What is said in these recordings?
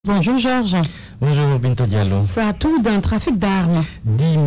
Bonjour Georges. Bonjour Binta Diallo. Ça a tout d'un trafic d'armes. 10 000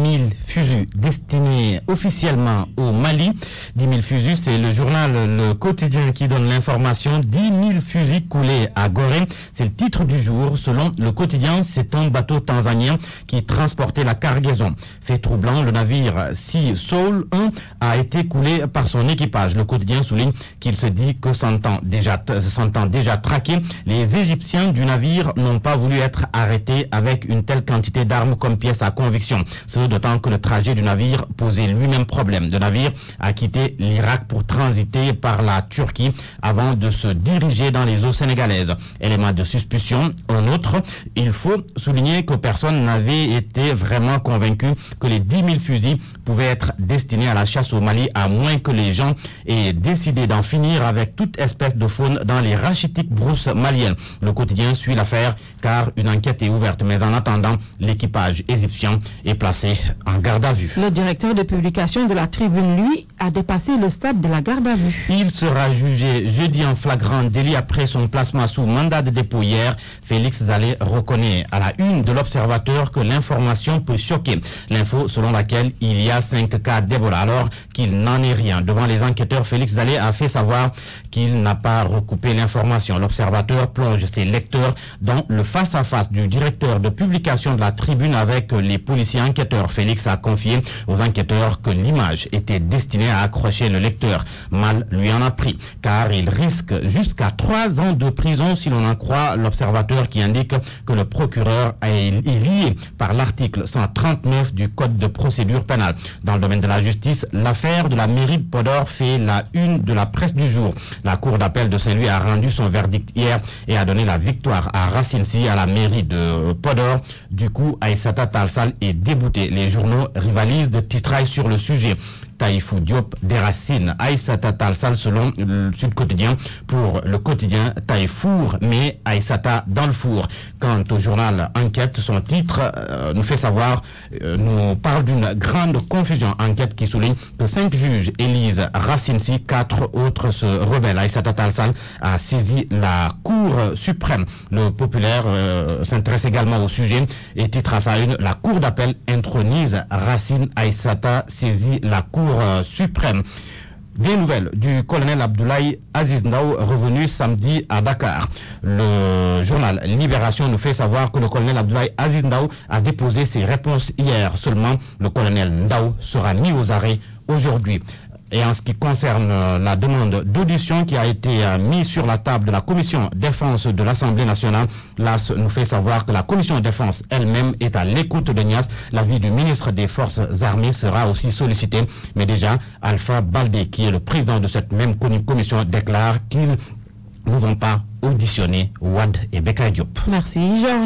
fusils destinés officiellement au Mali. 10 000 fusils, c'est le journal Le Quotidien qui donne l'information. 10 000 fusils coulés à Gorée. C'est le titre du jour. Selon Le Quotidien, c'est un bateau tanzanien qui transportait la cargaison. Fait troublant, le navire Sea Soul 1 a été coulé par son équipage. Le Quotidien souligne qu'il se dit que sentant déjà traqué, les Égyptiens du navire n'ont pas voulu être arrêtés avec une telle quantité d'armes comme pièce à conviction. Ce d'autant que le trajet du navire posait lui-même problème. Le navire a quitté l'Irak pour transiter par la Turquie avant de se diriger dans les eaux sénégalaises. Élément de suspicion, un autre, il faut souligner que personne n'avait été vraiment convaincu que les 10 000 fusils pouvaient être destinés à la chasse au Mali, à moins que les gens aient décidé d'en finir avec toute espèce de faune dans les rachitiques brousses maliennes. Le Quotidien suit l'affaire car une enquête est ouverte. Mais en attendant, l'équipage égyptien est placé en garde à vue. Le directeur de publication de la Tribune, lui, a dépassé le stade de la garde à vue. Il sera jugé jeudi en flagrant délit après son placement sous mandat de dépôt hier. Félix Zalé reconnaît à la une de l'Observateur que l'information peut choquer. L'info selon laquelle il y a 5 cas d'Ebola alors qu'il n'en est rien. Devant les enquêteurs, Félix Zalé a fait savoir qu'il n'a pas recoupé l'information. L'Observateur plonge ses lecteurs dans le face-à-face du directeur de publication de la Tribune avec les policiers enquêteurs. Félix a confié aux enquêteurs que l'image était destinée à accrocher le lecteur. Mal lui en a pris, car il risque jusqu'à 3 ans de prison si l'on en croit l'Observateur qui indique que le procureur est lié par l'article 139 du Code de procédure pénale. Dans le domaine de la justice, l'affaire de la mairie de Podor fait la une de la presse du jour. La Cour d'appel de Saint-Louis a rendu son verdict hier et a donné la victoire à Racine Sy à la mairie de Podor. Du coup, Aïssata Tall Sall est débouté. Les journaux rivalisent de titrailles sur le sujet. Taïfou Diop déracine Aïssata Tall Sall selon le Sud Quotidien. Pour le quotidien, Taïfour met Aïssata dans le four. Quant au journal Enquête, son titre nous fait savoir, nous parle d'une grande confusion. Enquête qui souligne que 5 juges élisent Racine Sy, 4 autres se rebellent. Aïssata Tall Sall a saisi la Cour suprême. Le Populaire s'intéresse également au sujet et titre à sa une: la Cour d'appel intronise Racine. Aïssata saisit la Cour suprême. Des nouvelles du colonel Abdoulaye Aziz Ndao revenu samedi à Dakar. Le journal Libération nous fait savoir que le colonel Abdoulaye Aziz Ndao a déposé ses réponses hier. Seulement, le colonel Ndao sera mis aux arrêts aujourd'hui. Et en ce qui concerne la demande d'audition qui a été mise sur la table de la commission défense de l'Assemblée nationale, l'AS nous fait savoir que la commission défense elle-même est à l'écoute de Niasse. L'avis du ministre des Forces armées sera aussi sollicité. Mais déjà, Alpha Baldé, qui est le président de cette même commission, déclare qu'ils ne vont pas auditionner Wade et Bekay Diop. Merci Georges.